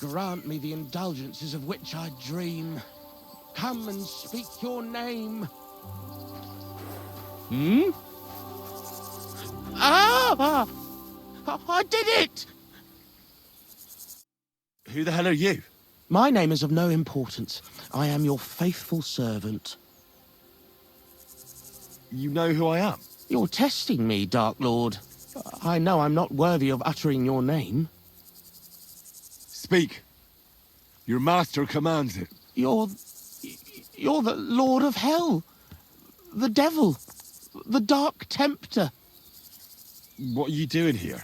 grant me the indulgences of which I dream. Come and speak your name. Hmm? Ah! I did it! Who the hell are you? My name is of no importance. I am your faithful servant. You know who I am? You're testing me, Dark Lord. I know I'm not worthy of uttering your name. Speak. Your master commands it. You're the Lord of Hell. The Devil. The Dark Tempter. What are you doing here?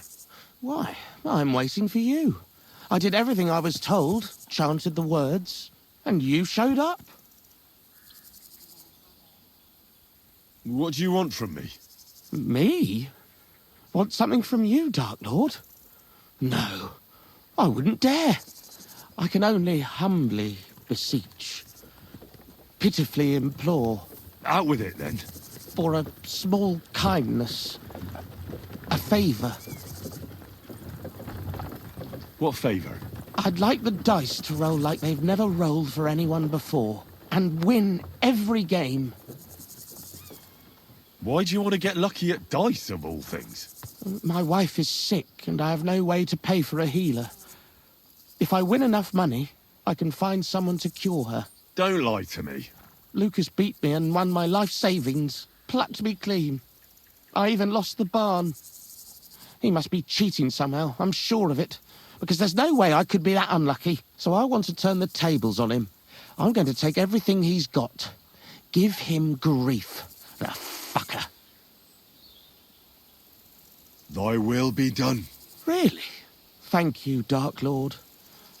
Why, I'm waiting for you. I did everything I was told, chanted the words, and you showed up. What do you want from me? Me? Want something from you, Dark Lord? No, I wouldn't dare. I can only humbly beseech, pitifully implore. Out with it, then. For a small kindness, a favour. What favour? I'd like the dice to roll like they've never rolled for anyone before, and win every game. Why do you want to get lucky at dice, of all things? My wife is sick, and I have no way to pay for a healer. If I win enough money, I can find someone to cure her. Don't lie to me. Lucas beat me and won my life savings, plucked me clean. I even lost the barn. He must be cheating somehow, I'm sure of it, because there's no way I could be that unlucky. So I want to turn the tables on him. I'm going to take everything he's got. Give him grief, the fucker. Thy will be done. Really? Thank you, Dark Lord.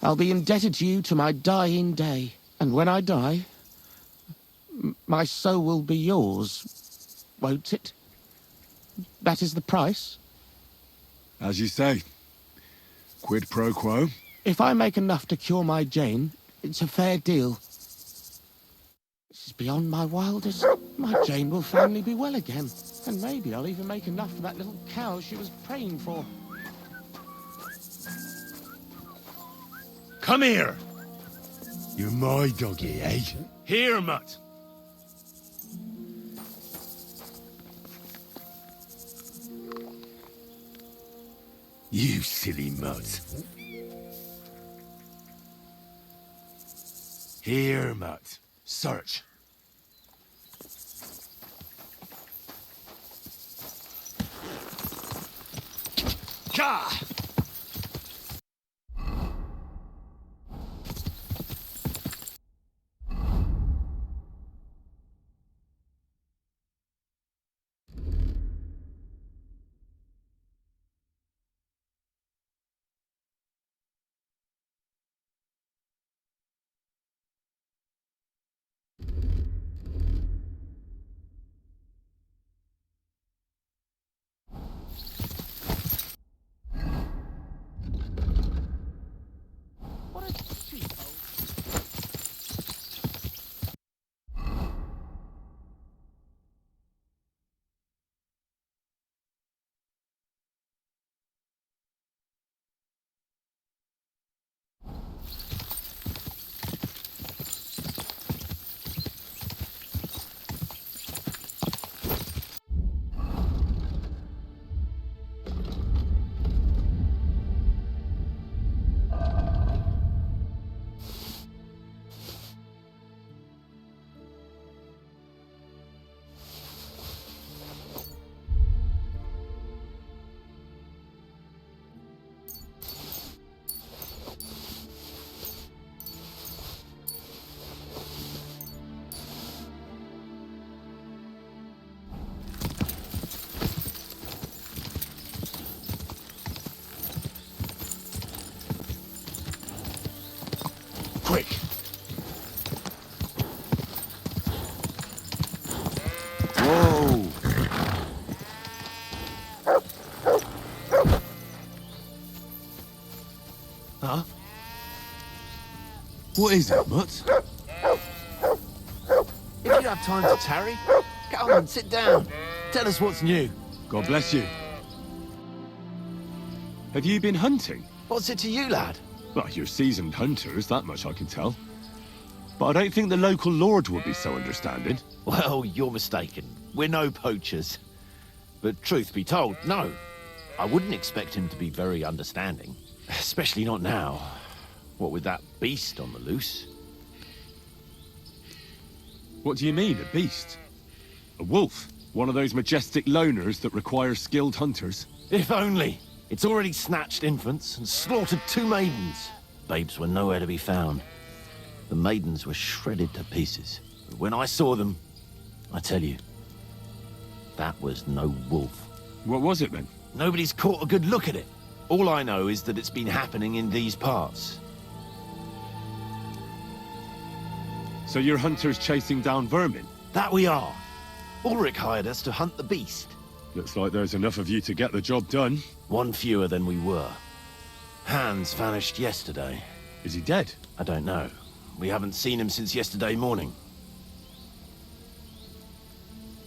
I'll be indebted to you to my dying day. And when I die, my soul will be yours, won't it? That is the price? As you say. Quid pro quo. If I make enough to cure my Jane, it's a fair deal. This is beyond my wildest. My Jane will finally be well again. And maybe I'll even make enough for that little cow she was praying for. Come here! You're my doggy, eh? Here, mutt! You silly mutt. Here, mutt. Search. Gah! What a cheap old... Quick! Whoa! Huh? What is it, mutt? If you have time to tarry, come on, sit down. Tell us what's new. God bless you. Have you been hunting? What's it to you, lad? Well, you're seasoned hunters, that much I can tell. But I don't think the local lord would be so understanding. Well, you're mistaken. We're no poachers. But truth be told, no. I wouldn't expect him to be very understanding. Especially not now. What with that beast on the loose. What do you mean, a beast? A wolf? One of those majestic loners that require skilled hunters? If only. It's already snatched infants and slaughtered 2 maidens. Babes were nowhere to be found. The maidens were shredded to pieces. But when I saw them, I tell you, that was no wolf. What was it then? Nobody's caught a good look at it. All I know is that it's been happening in these parts. So you're hunters chasing down vermin? That we are. Ulrich hired us to hunt the beast. Looks like there's enough of you to get the job done. 1 fewer than we were. Hans vanished yesterday. Is he dead? I don't know. We haven't seen him since yesterday morning.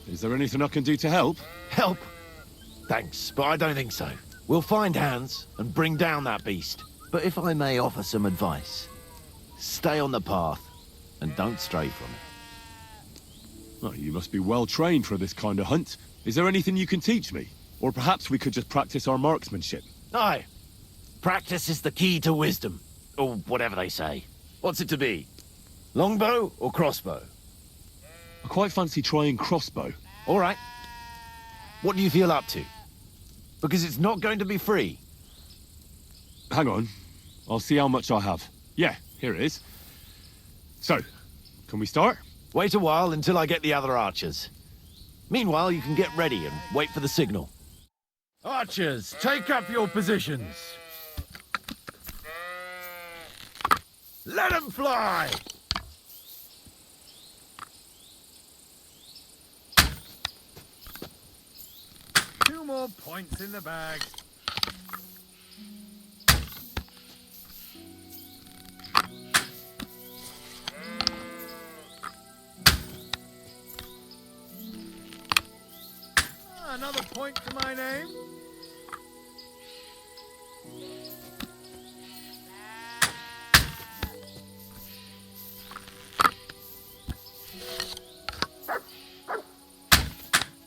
Is there anything I can do to help? Help? Thanks, but I don't think so. We'll find Hans and bring down that beast. But if I may offer some advice, stay on the path and don't stray from it. Oh, you must be well trained for this kind of hunt. Is there anything you can teach me? Or perhaps we could just practice our marksmanship. Aye. Practice is the key to wisdom. Or whatever they say. What's it to be? Longbow or crossbow? I quite fancy trying crossbow. All right. What do you feel up to? Because it's not going to be free. Hang on. I'll see how much I have. Yeah, here it is. So, can we start? Wait a while until I get the other archers. Meanwhile, you can get ready and wait for the signal. Archers, take up your positions. Let them fly! 2 more points in the bag. Another point to my name.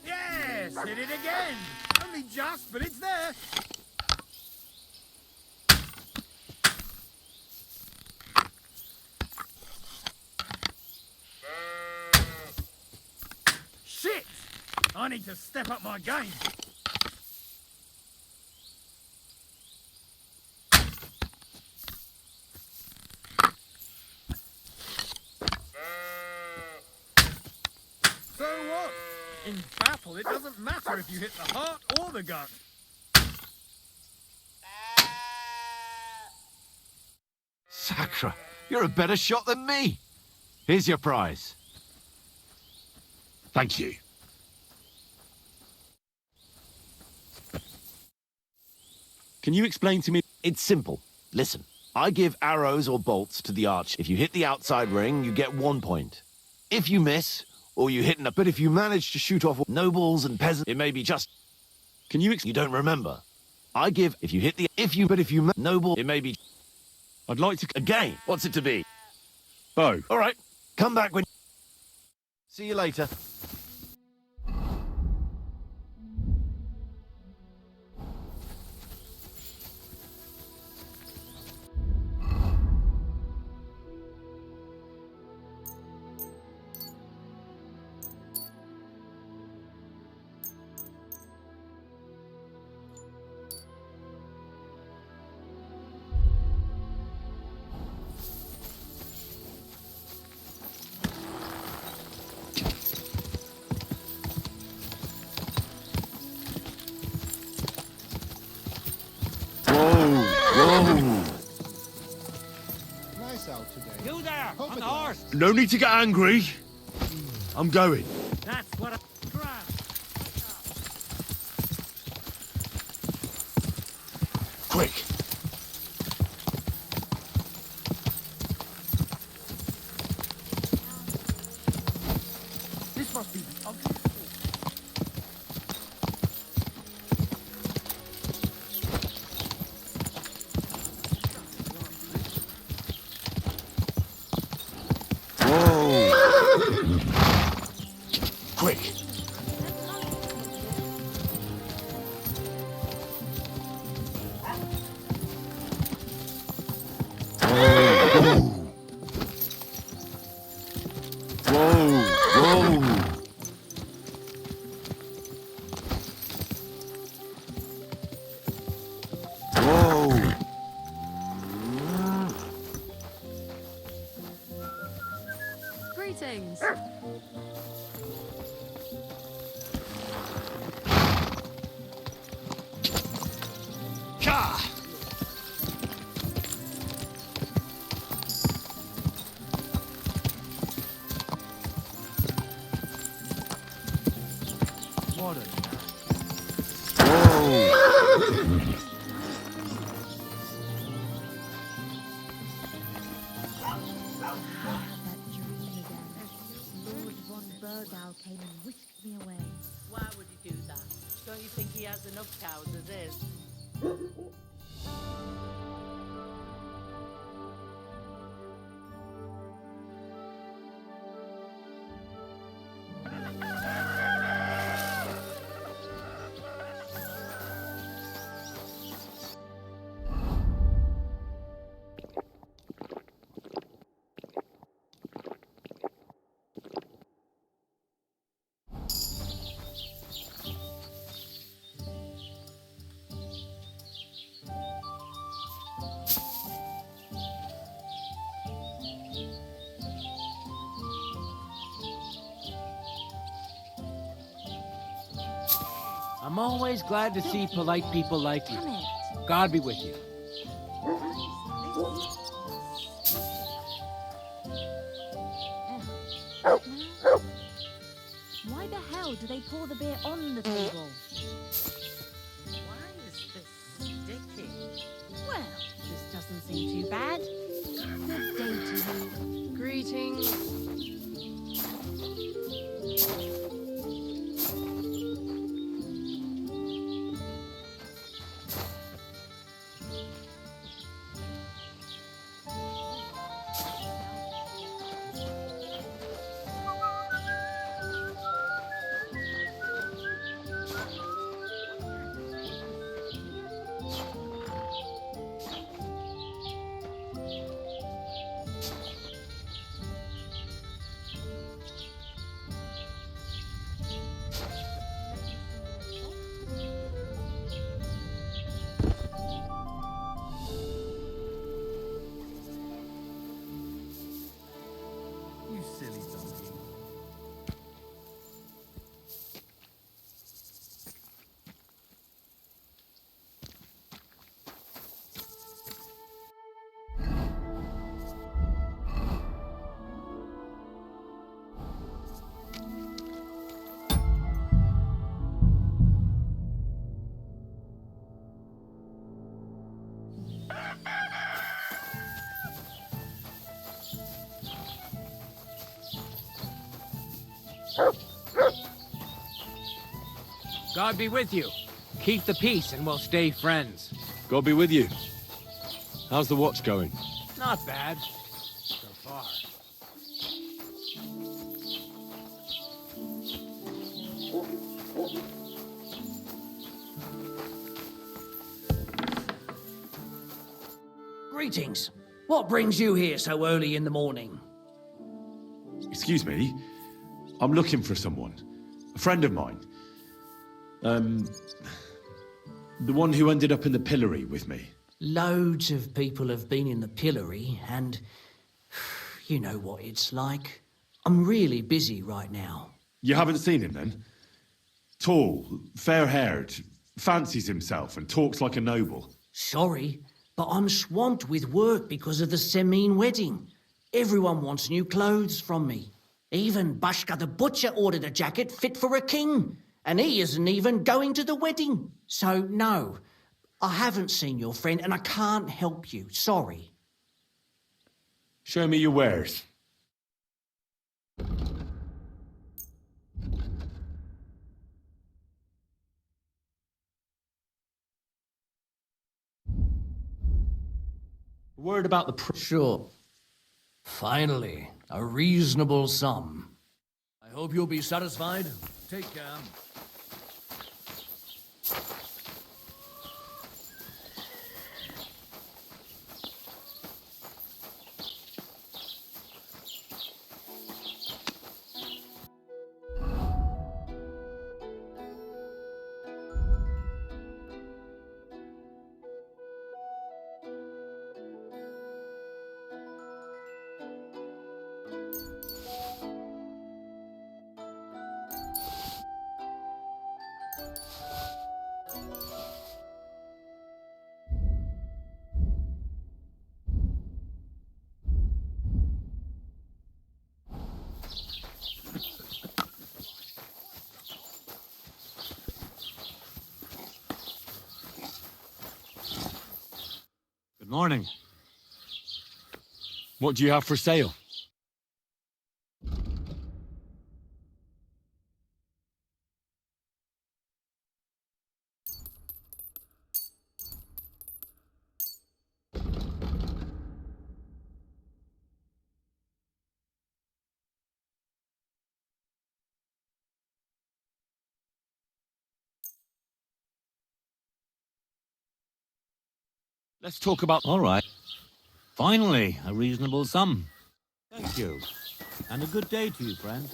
Yes, hit it again. Only just, but it's there. Shit! I need to step up my game. So what? In battle, it doesn't matter if you hit the heart or the gut. Sacra, you're a better shot than me. Here's your prize. Thank you. Can you explain to me? It's simple. Listen, I give arrows or bolts to the archer. If you hit the outside ring, you get 1 point. If you miss, or you hit but if you manage to shoot off nobles and peasants, it may be just... Can you You don't remember. I give, if you hit the... but if you noble, it may be... I'd like to... Again, what's it to be? Bow. All right, come back when... See you later. Nice out today. You there, Hope on it the lasts. horse. No need to get angry. I'm going. That's what I... Grab. Quick. This must be the ugly. things. Ka! What a That dream again. Lord von Burgau came and whisked me away. Why would he do that? Don't you think he has enough cows as is? I'm always glad to see polite people like you. Damn it. God be with you. Why the hell do they pour the beer on the table? Why is this sticky? Well, this doesn't seem too bad. Good day to you. Greetings. you silly donkey. God be with you. Keep the peace and we'll stay friends. God be with you. How's the watch going? Not bad. So far. Greetings. What brings you here so early in the morning? Excuse me. I'm looking for someone. A friend of mine. The one who ended up in the pillory with me. Loads of people have been in the pillory, and you know what it's like. I'm really busy right now. You haven't seen him then? Tall, fair-haired, fancies himself and talks like a noble. Sorry, but I'm swamped with work because of the Semine wedding. Everyone wants new clothes from me. Even Bashka the butcher ordered a jacket fit for a king, and he isn't even going to the wedding. So, no, I haven't seen your friend, and I can't help you. Sorry. Show me your wares. A word about the Sure. Finally, a reasonable sum. I hope you'll be satisfied. Take care. Morning. What do you have for sale? Let's talk about... All right. Finally, a reasonable sum. Thank you. And a good day to you, friend.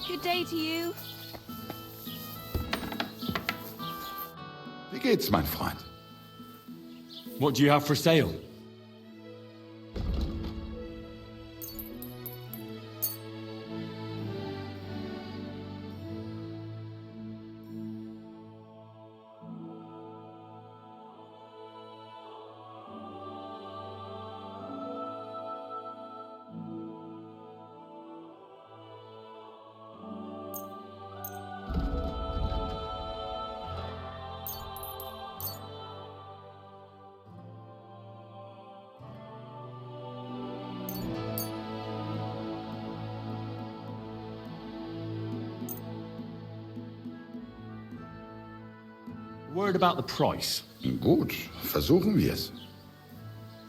Good day to you. Wie geht's, mein Freund? What do you have for sale? Word about the price. Gut, versuchen wir's.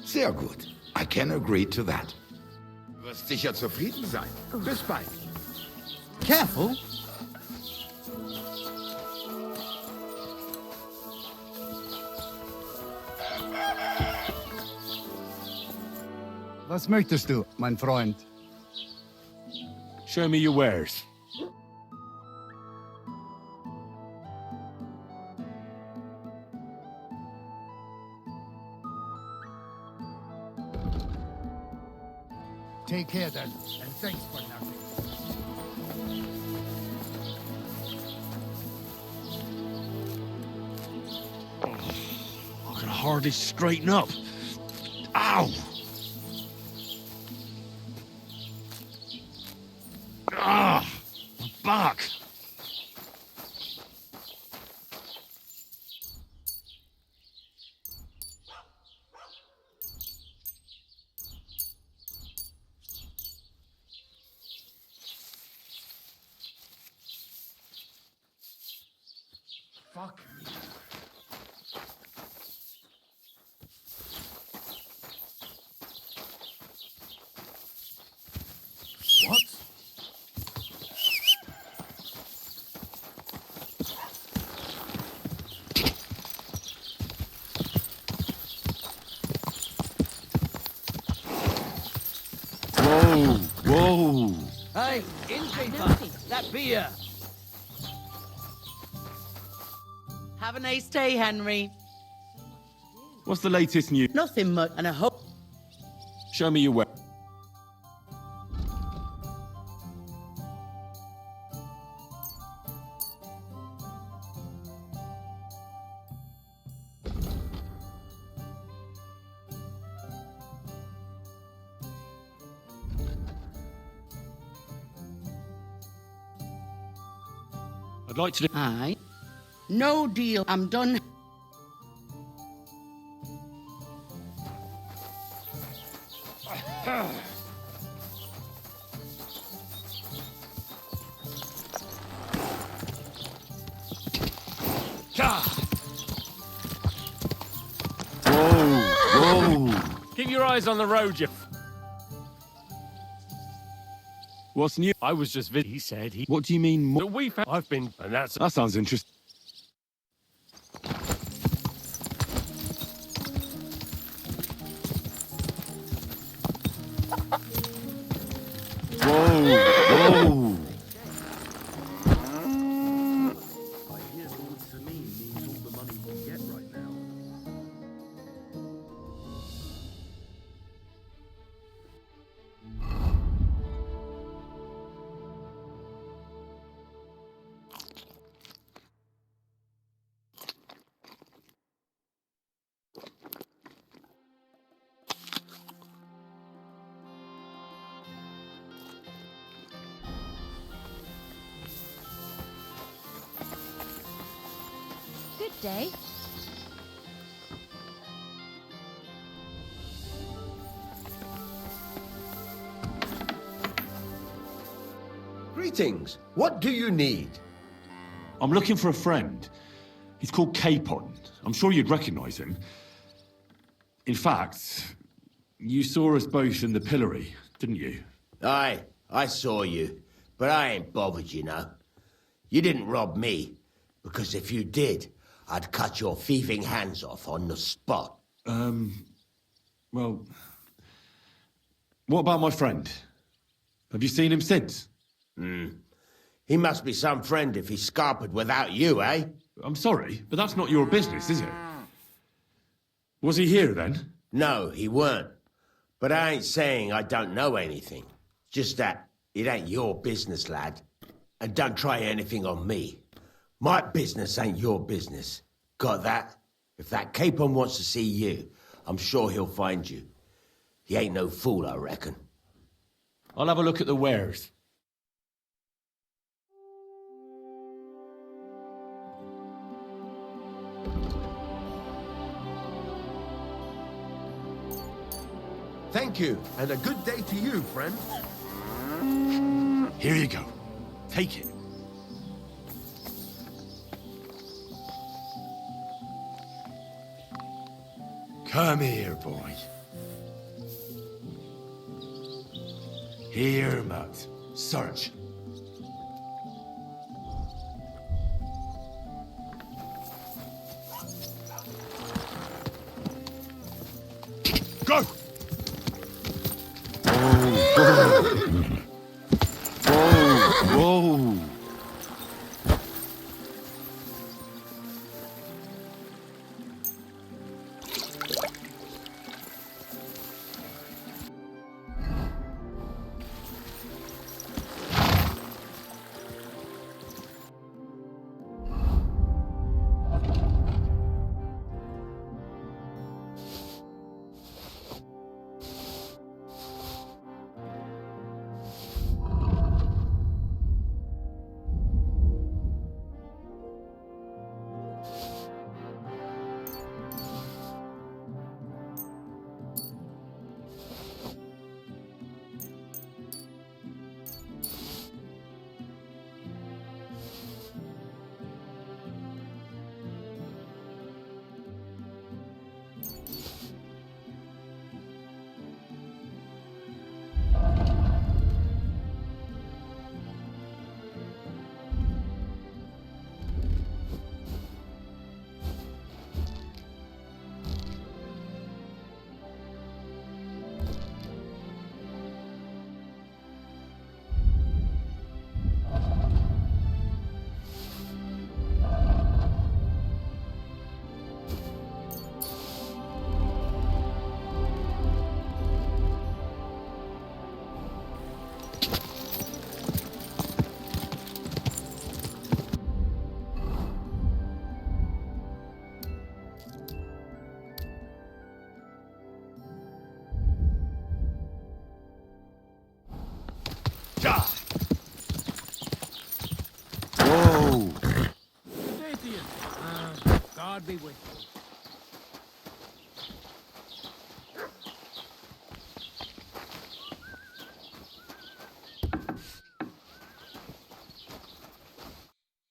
Sehr gut. I can agree to that. Du wirst sicher zufrieden sein. Bis bald. Careful. Was möchtest du, mein Freund? Show me your wares. Take care then, and thanks for nothing. I can hardly straighten up. Ow! Ah! My back! Fuck me. What? Whoa! Whoa! Hey, innkeeper, that beer. Have a nice day, Henry. What's the latest news? Nothing much, and I hope... Show me your ware. I'd like to do... Aye. No deal. I'm done. Whoa! Whoa! Keep your eyes on the road, you... What's new? I was just he said he... What do you mean? That we found... I've been... And that's... That sounds interesting. Whoa! Whoa! I hear Lord Samin needs all the money we can get right now. Good day. Greetings. What do you need? I'm looking for a friend. He's called Capon. I'm sure you'd recognize him. In fact, you saw us both in the pillory, didn't you? Aye, I saw you. But I ain't bothered, you know. You didn't rob me. Because if you did, I'd cut your thieving hands off on the spot. Well... What about my friend? Have you seen him since? He must be some friend if he's scarpered without you, eh? I'm sorry, but that's not your business, is it? Was he here then? No, he weren't. But I ain't saying I don't know anything. Just that it ain't your business, lad. And don't try anything on me. My business ain't your business. Got that? If that Capon wants to see you, I'm sure he'll find you. He ain't no fool, I reckon. I'll have a look at the wares. Thank you, and a good day to you, friend. Here you go. Take it. Come here, boy. Here, Matt. Search. Go! Whoa! Whoa! Day to you. God be with you.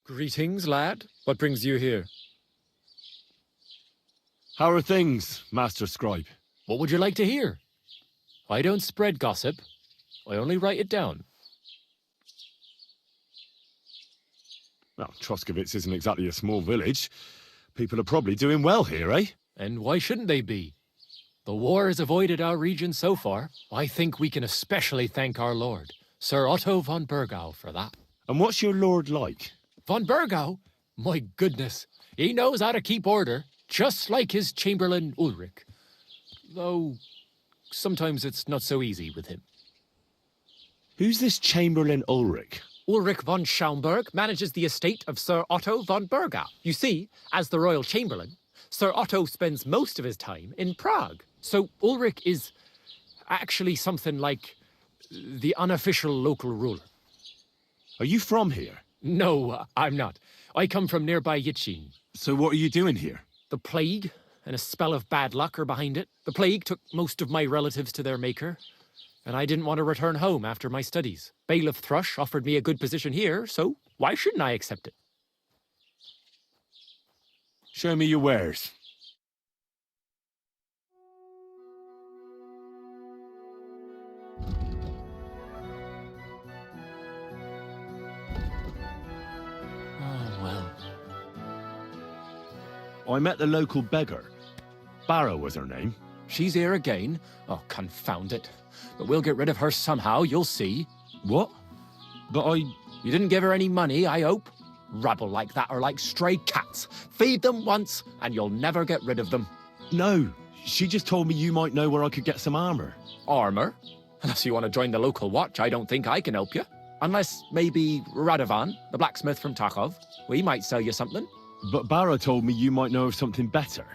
Greetings, lad. What brings you here? How are things, Master Scribe? What would you like to hear? I don't spread gossip. I only write it down. Well, Troskovitz isn't exactly a small village. People are probably doing well here, eh? And why shouldn't they be? The war has avoided our region so far. I think we can especially thank our lord, Sir Otto von Bergau, for that. And what's your lord like? Von Bergau? My goodness. He knows how to keep order, just like his Chamberlain Ulrich. Though, sometimes it's not so easy with him. Who's this Chamberlain Ulrich? Ulrich von Schaumburg manages the estate of Sir Otto von Bergau. You see, as the royal chamberlain, Sir Otto spends most of his time in Prague. So Ulrich is actually something like the unofficial local ruler. Are you from here? No, I'm not. I come from nearby Yitchin. So what are you doing here? The plague and a spell of bad luck are behind it. The plague took most of my relatives to their maker, and I didn't want to return home after my studies. Bailiff Thrush offered me a good position here, so why shouldn't I accept it? Show me your wares. Oh, well. I met the local beggar. Barrow was her name. She's here again? Oh, confound it. But we'll get rid of her somehow, you'll see. What? But I... You didn't give her any money, I hope? Rabble like that are like stray cats. Feed them once, and you'll never get rid of them. No, she just told me you might know where I could get some armor. Armor? Unless you want to join the local watch, I don't think I can help you. Unless maybe Radovan, the blacksmith from Takhov. We might sell you something. But Barrow told me you might know of something better.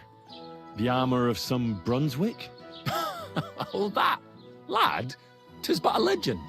The armor of some Brunswick? Oh, that? Lad, 'tis but a legend.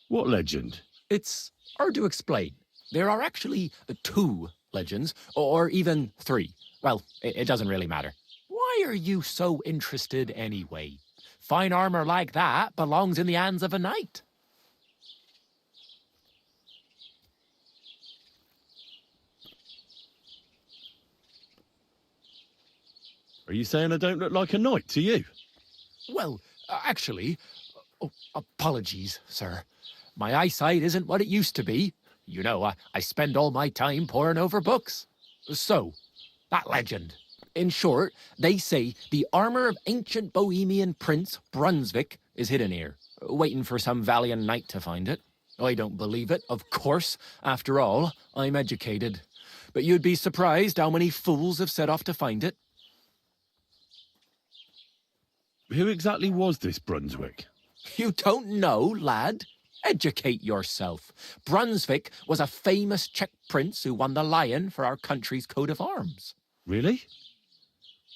What legend? It's hard to explain. There are actually 2 legends, or even 3. Well, it doesn't really matter. Why are you so interested anyway? Fine armor like that belongs in the hands of a knight. Are you saying I don't look like a knight to you? Well, actually... Oh, apologies, sir. My eyesight isn't what it used to be. You know, I spend all my time poring over books. So, that legend. In short, they say the armor of ancient Bohemian prince Brunswick is hidden here, waiting for some valiant knight to find it. I don't believe it, of course. After all, I'm educated. But you'd be surprised how many fools have set off to find it. Who exactly was this Brunswick? You don't know, lad? Educate yourself. Brunswick was a famous Czech prince who won the lion for our country's coat of arms. Really?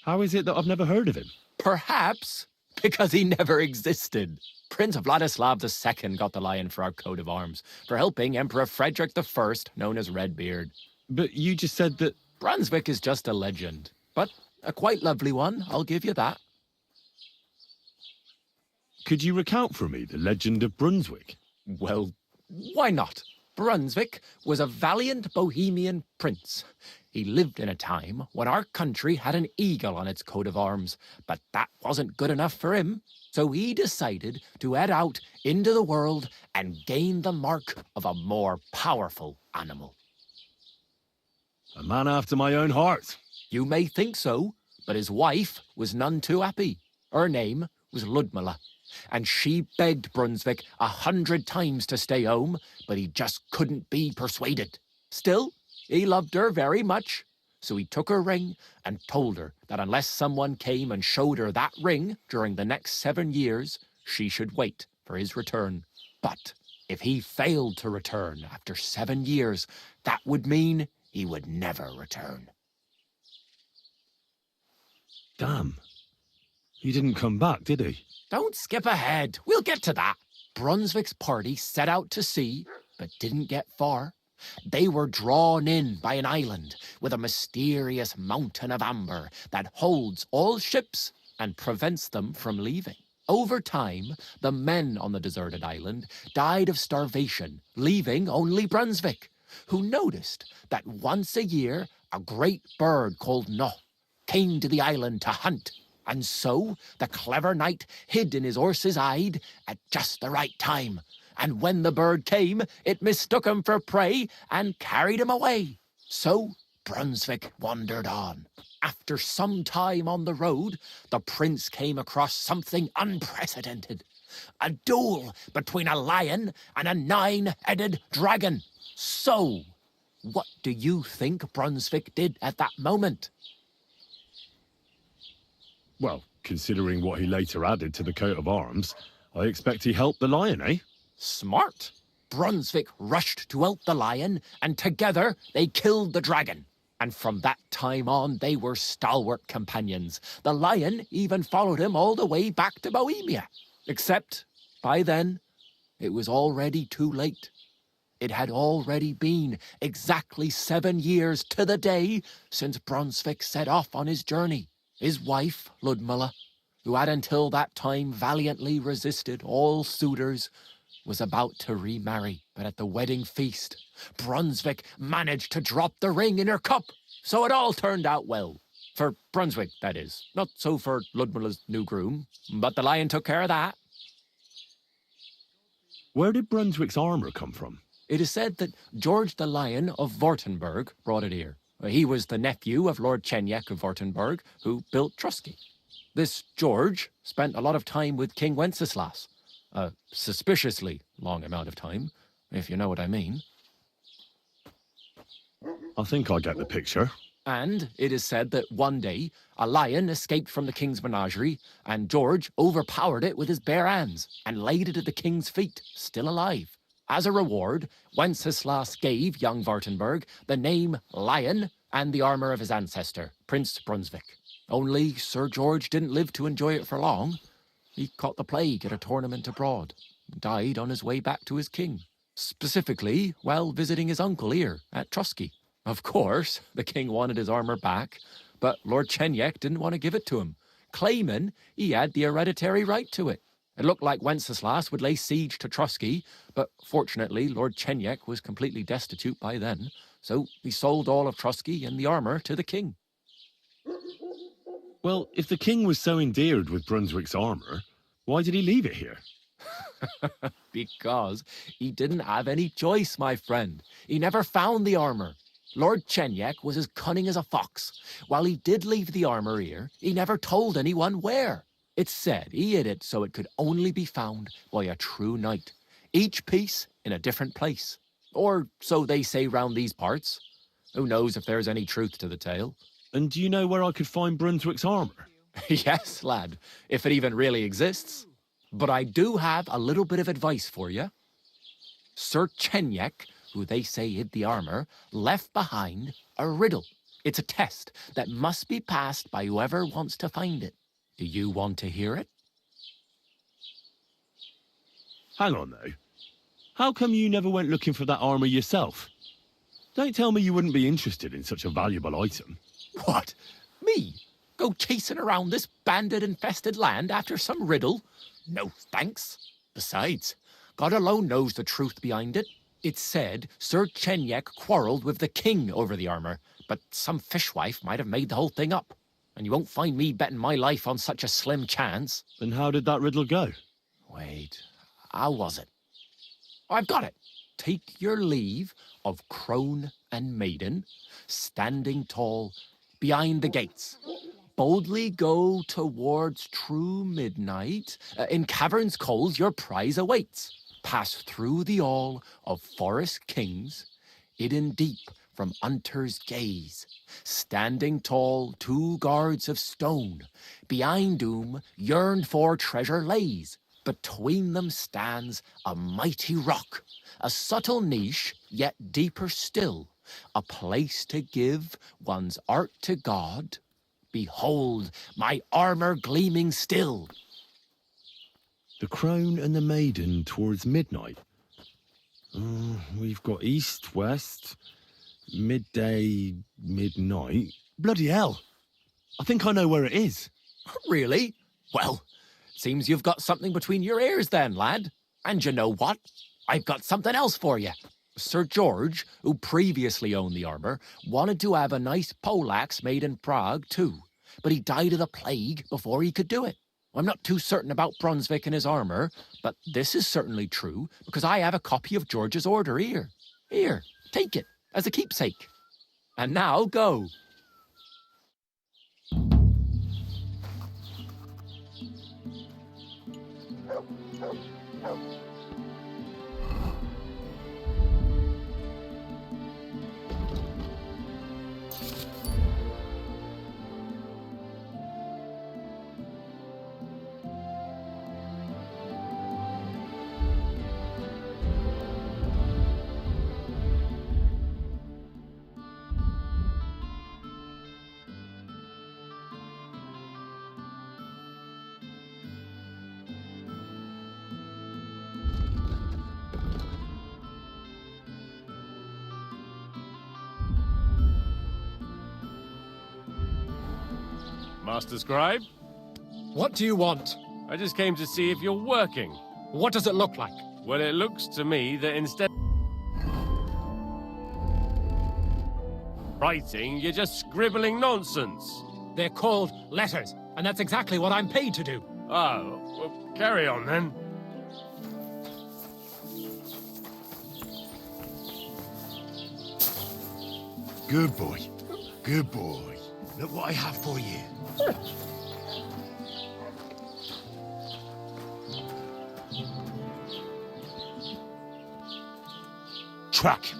How is it that I've never heard of him? Perhaps because he never existed. Prince Vladislav II got the lion for our coat of arms for helping Emperor Frederick I, known as Redbeard. But you just said that... Brunswick is just a legend, but a quite lovely one, I'll give you that. Could you recount for me the legend of Brunswick? Well, why not? Brunswick was a valiant Bohemian prince. He lived in a time when our country had an eagle on its coat of arms, but that wasn't good enough for him. So he decided to head out into the world and gain the mark of a more powerful animal. A man after my own heart. You may think so, but his wife was none too happy. Her name was Ludmilla, and she begged Brunswick 100 times to stay home, but he just couldn't be persuaded. Still, he loved her very much, so he took her ring and told her that unless someone came and showed her that ring during the next 7 years, she should wait for his return. But if he failed to return after 7 years, that would mean he would never return. Damn. He didn't come back, did he? Don't skip ahead. We'll get to that. Brunswick's party set out to sea, but didn't get far. They were drawn in by an island with a mysterious mountain of amber that holds all ships and prevents them from leaving. Over time, the men on the deserted island died of starvation, leaving only Brunswick, who noticed that once a year a great bird called No came to the island to hunt. And so the clever knight hid in his horse's hide at just the right time. And when the bird came, it mistook him for prey and carried him away. So Brunswick wandered on. After some time on the road, the prince came across something unprecedented. A duel between a lion and a 9-headed dragon. So, what do you think Brunswick did at that moment? Well, considering what he later added to the coat of arms, I expect he helped the lion, eh? Smart. Brunswick rushed to help the lion, and together they killed the dragon. And from that time on, they were stalwart companions. The lion even followed him all the way back to Bohemia. Except, by then, it was already too late. It had already been exactly 7 years to the day since Brunswick set off on his journey. His wife, Ludmilla, who had until that time valiantly resisted all suitors, was about to remarry. But at the wedding feast, Brunswick managed to drop the ring in her cup. So it all turned out well. For Brunswick, that is. Not so for Ludmilla's new groom, but the lion took care of that. Where did Brunswick's armour come from? It is said that George the Lion of Württemberg brought it here. He was the nephew of Lord Chenyek of Württemberg, who built Trusky. This George spent a lot of time with King Wenceslas. A suspiciously long amount of time, if you know what I mean. I think I get the picture. And it is said that one day, a lion escaped from the king's menagerie, and George overpowered it with his bare hands and laid it at the king's feet, still alive. As a reward, Wenceslas gave young Württemberg the name Lion and the armour of his ancestor, Prince Brunswick. Only Sir George didn't live to enjoy it for long. He caught the plague at a tournament abroad, and died on his way back to his king, specifically while visiting his uncle here at Trusky. Of course, the king wanted his armour back, but Lord Chenyek didn't want to give it to him, claiming he had the hereditary right to it. It looked like Wenceslas would lay siege to Trusky, but fortunately Lord Chenyek was completely destitute by then, so he sold all of Trusky and the armour to the king. Well, if the king was so endeared with Brunswick's armour, why did he leave it here? Because he didn't have any choice, my friend. He never found the armour. Lord Chenyek was as cunning as a fox. While he did leave the armour here, he never told anyone where. It's said he hid it so it could only be found by a true knight, each piece in a different place. Or so they say round these parts. Who knows if there's any truth to the tale? And do you know where I could find Brunswick's armour? Yes, lad, if it even really exists. But I do have a little bit of advice for you. Sir Chenyek, who they say hid the armour, left behind a riddle. It's a test that must be passed by whoever wants to find it. Do you want to hear it? Hang on, though. How come you never went looking for that armour yourself? Don't tell me you wouldn't be interested in such a valuable item. What? Me? Go chasing around this bandit-infested land after some riddle? No thanks. Besides, God alone knows the truth behind it. It's said Sir Chenyek quarrelled with the king over the armor, but some fishwife might have made the whole thing up. And you won't find me betting my life on such a slim chance. Then how did that riddle go? Wait, how was it? I've got it. Take your leave of crone and maiden, standing tall behind the gates. Boldly go towards true midnight. In caverns cold your prize awaits. Pass through the all of forest kings, hidden deep from hunter's gaze. Standing tall, 2 guards of stone, behind whom yearned for treasure lays. Between them stands a mighty rock, a subtle niche, yet deeper still, a place to give one's art to God. Behold, my armor gleaming still. The crone and the maiden towards midnight. We've got east, west, midday, midnight. Bloody hell. I think I know where it is. Really? Well, seems you've got something between your ears then, lad. And you know what? I've got something else for you. Sir George, who previously owned the armor, wanted to have a nice poleaxe made in Prague too, but he died of the plague before he could do it. I'm not too certain about Brunswick and his armor, but this is certainly true because I have a copy of George's order here. Here, take it as a keepsake. And now go. Master Scribe? What do you want? I just came to see if you're working. What does it look like? Well, it looks to me that instead of writing, you're just scribbling nonsense. They're called letters, and that's exactly what I'm paid to do. Oh, well, carry on then. Good boy. Good boy. Look what I have for you. Track.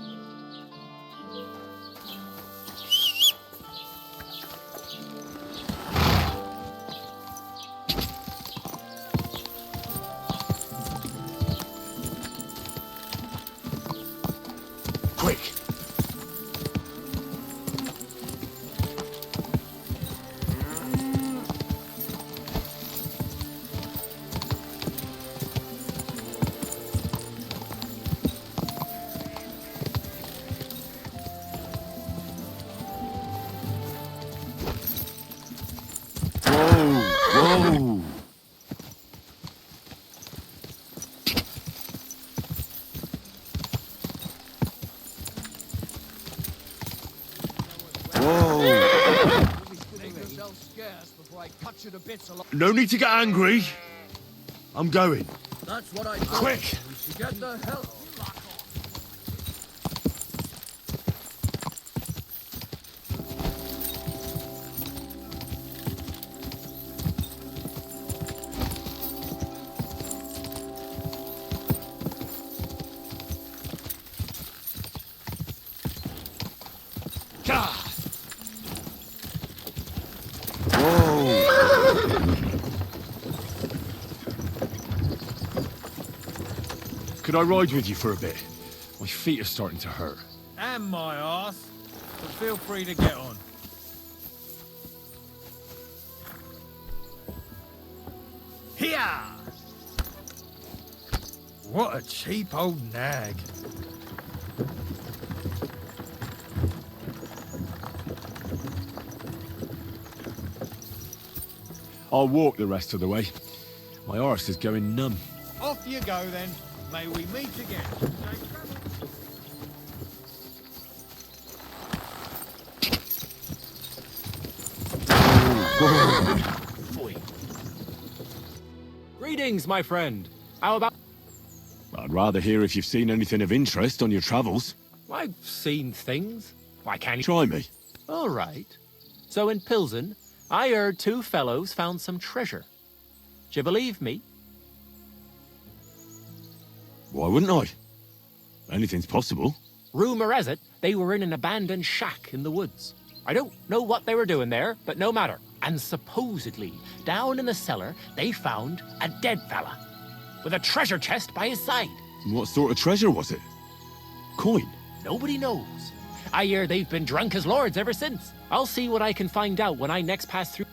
Quick. Whoa! No need to get angry. I'm going. That's what I Quick! We should get the hell. Could I ride with you for a bit? My feet are starting to hurt. And my arse. But feel free to get on. Here! What a cheap old nag. I'll walk the rest of the way. My arse is going numb. Off you go then. May we meet again. Greetings, my friend. How about... I'd rather hear if you've seen anything of interest on your travels. I've seen things. Why can't you... Try me. All right. So in Pilsen, I heard two fellows found some treasure. Do you believe me? Why wouldn't I? Anything's possible. Rumor has it they were in an abandoned shack in the woods. I don't know what they were doing there, but no matter. And supposedly, down in the cellar, they found a dead fella with a treasure chest by his side. What sort of treasure was it? Coin? Nobody knows. I hear they've been drunk as lords ever since. I'll see what I can find out when I next pass through.